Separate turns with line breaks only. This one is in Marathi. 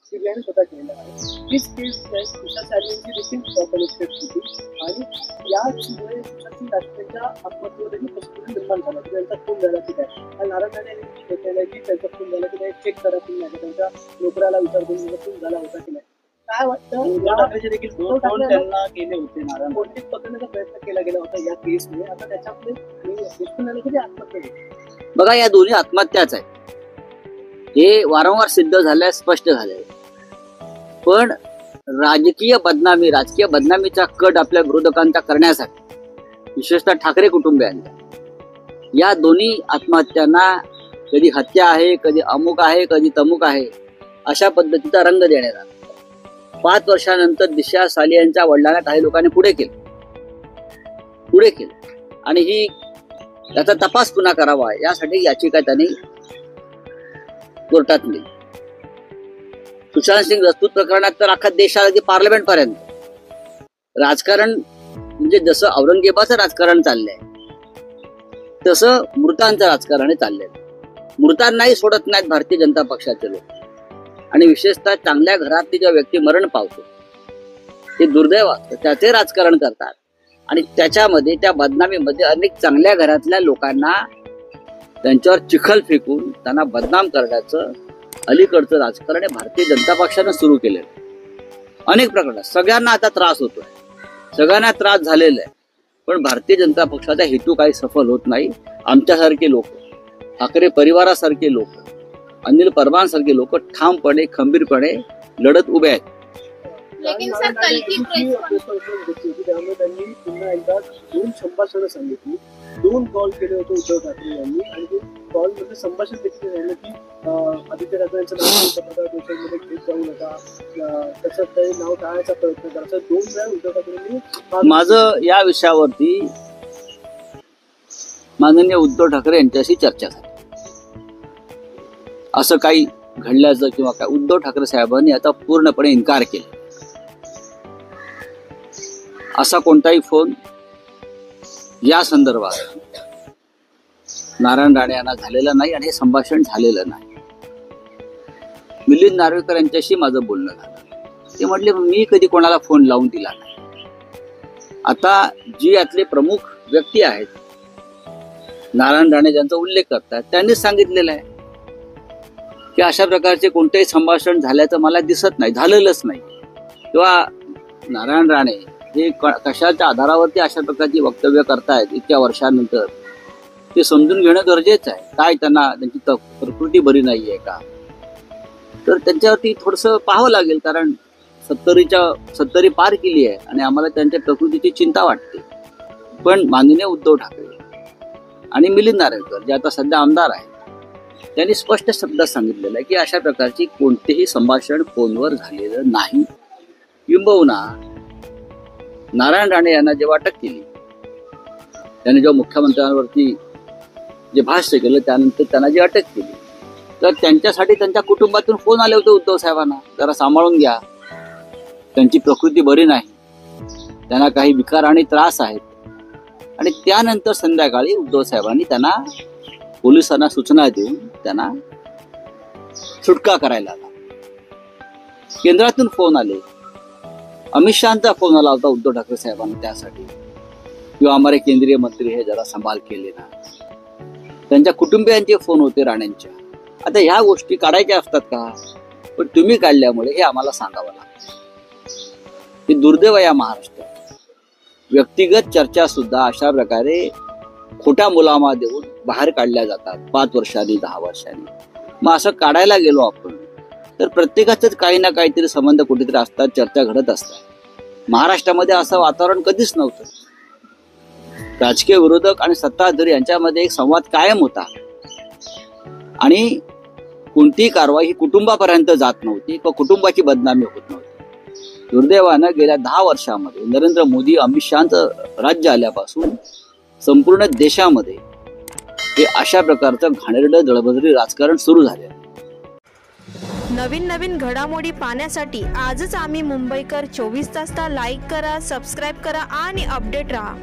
सीबीआयने स्वतः केलेलं आहे. हीच केस तुषार साहेबांची देखील कनेक्टेड होती आणि याचमुळे तुषार राजपूतच्या आत्महत्येवर देखील प्रश्न निर्माण झाला की त्यांचा खून झाला की काय. आणि नारायण राणे यांनी घेतलेला की त्यांचा खून झाला की नाही चेक करा तुम्ही नाही त्यांच्या नोकऱ्याला विचार करून खून झाला होता की नाही. काय वाटतं देखील त्यांना केले होते नारायण कोणतीच पकडण्याचा प्रयत्न केला गेला होता या केसमुळे. आता त्याच्यामध्ये कधी आत्महत्या
बघा या दोन्ही आत्महत्याच आहेत. हे वारंवार सिद्ध झालंय, स्पष्ट झालंय. पण राजकीय बदनामीचा कट आपल्या विरोधकांचा करण्यासाठी विशेषतः ठाकरे कुटुंबियांचा या दोन्ही आत्महत्यांना कधी हत्या आहे, कधी अमुक आहे, कधी तमुक आहे अशा पद्धतीचा रंग देण्यात आला. 5 वर्षानंतर दिशा सालियांच्या वडिलांना काही लोकांनी पुढे केलं आणि ही याचा तपास पुन्हा करावा यासाठी याचिका त्यांनी कोर्टात नेली. सुशांत सिंग राजपूत प्रकरणात तर अख्खा देश आला की पार्लमेंट पर्यंत राजकारण म्हणजे जसं औरंगजेबाचं राजकारण चाललंय तसं मृतांचं राजकारण चाललंय. मृतांनाही सोडत नाहीत भारतीय जनता पक्षाचे लोक. आणि विशेषतः चांगल्या घरातली ज्या व्यक्ती मरण पावतो ते दुर्दैव असतं त्याचे राजकारण करतात आणि त्याच्यामध्ये त्या बदनामीमध्ये अनेक चांगल्या घरातल्या लोकांना त्यांच्यावर चिखल फेकून त्यांना बदनाम करण्याचं अलीकडचं राजकारण हे भारतीय जनता पक्षानं सुरू केलेलं. अनेक प्रकरणात सगळ्यांना आता त्रास होतोय, सगळ्यांना त्रास झालेला आहे. पण भारतीय जनता पक्षाचा हेतू काही सफल होत नाही. आमच्यासारखे लोक, ठाकरे परिवारासारखे लोक, अनिल परमान सारखे लोक ठामपणे खंबीरपणे लढत उभे आहेत.
लेकिन सर कल की
त्यामुळे त्यांनी पुन्हा एकदा 2 संभाषणं सांगितली, 2 कॉल केले होते उद्धव ठाकरे यांनी आणि ते कॉल मध्ये संभाषण देखील झालं की आदित्य ठाकरे यांचं नाव देशामध्ये घेत जाऊ नका, त्याचं काही नाव टाळायचा प्रयत्न करायचा. 2 वेळा उद्धव ठाकरेंनी
माझं या विषयावरती माननीय उद्धव ठाकरे यांच्याशी चर्चा झाली. असं काही घडल्याचं किंवा काय उद्धव ठाकरे साहेबांनी आता पूर्णपणे इन्कार केला. असा कोणताही फोन या संदर्भात नारायण राणे यांना झालेला नाही आणि हे संभाषण झालेलं नाही. मिलिंद नार्वेकर यांच्याशी माझं बोलणं झालं. ते म्हटले मी कधी कोणाला फोन लावून दिला नाही. आता जी यातले प्रमुख व्यक्ती आहेत नारायण राणे ज्यांचा उल्लेख करतात त्यांनीच सांगितलेलं आहे की अशा प्रकारचे कोणतेही संभाषण झाल्याचं मला दिसत नाही, झालेलंच नाही. किंवा नारायण राणे हे कशाच्या आधारावरती अशा प्रकारची वक्तव्य करतायत इतक्या वर्षानंतर ते समजून घेणं गरजेचं आहे. काय त्यांना त्यांची प्रकृती बरी नाहीये का, तर त्यांच्यावरती थोडंसं पाहावं लागेल. कारण 70 पार केली आहे आणि आम्हाला त्यांच्या प्रकृतीची चिंता वाटते. पण माननीय उद्धव ठाकरे आणि मिलिंद नार्वेकर जे आता सध्या आमदार आहेत त्यांनी स्पष्ट शब्दात सांगितलेलं आहे की अशा प्रकारची कोणतेही संभाषण फोनवर झालेलं नाही. किंबहुना नारायण राणे यांना जेव्हा अटक केली, त्यांनी जेव्हा मुख्यमंत्र्यांवरती जे भाष्य केलं त्यानंतर त्यांना जी अटक केली तर त्यांच्यासाठी त्यांच्या कुटुंबातून फोन आले होते उद्धव साहेबांना, जरा सांभाळून घ्या, त्यांची प्रकृती बरी नाही, त्यांना काही विकार आणि त्रास आहेत. आणि त्यानंतर संध्याकाळी उद्धव साहेबांनी त्यांना पोलिसांना सूचना देऊन त्यांना सुटका करायला आला. केंद्रातून फोन आले, अमित शहाचा फोन आला होता उद्धव ठाकरे साहेबांना त्यासाठी किंवा हमारे केंद्रीय मंत्री हे जरा संभाल केले ना. त्यांच्या कुटुंबियांचे फोन होते राणेंच्या. आता ह्या गोष्टी काढायच्या असतात का, पण तुम्ही काढल्यामुळे हे आम्हाला सांगावं लागतं. हे दुर्दैव आहे या महाराष्ट्रात. व्यक्तिगत चर्चा सुद्धा अशा प्रकारे खोटा मुलामा देऊन बाहेर काढल्या जातात 5 वर्षांनी 10 वर्षांनी. मग असं काढायला गेलो आपण तर प्रत्येकाचंच काही ना काहीतरी संबंध कुठेतरी असतात, चर्चा घडत असतात. महाराष्ट्रामध्ये असं वातावरण कधीच नव्हतं. राजकीय विरोधक आणि सत्ताधारी यांच्यामध्ये एक संवाद कायम होता आणि कोणतीही कारवाई ही कुटुंबापर्यंत जात नव्हती किंवा कुटुंबाची बदनामी होत नव्हती. दुर्दैवानं गेल्या 10 वर्षामध्ये नरेंद्र मोदी अमित शहाचं राज्य आल्यापासून संपूर्ण देशामध्ये हे अशा प्रकारचं घाणेरडं दळबद्री राजकारण सुरू झाले.
नवीन घडामोडी पाहण्यासाठी आजच आम्ही मुंबईकर 24 तासला लाईक करा, सबस्क्राईब करा आणि अपडेट रहा.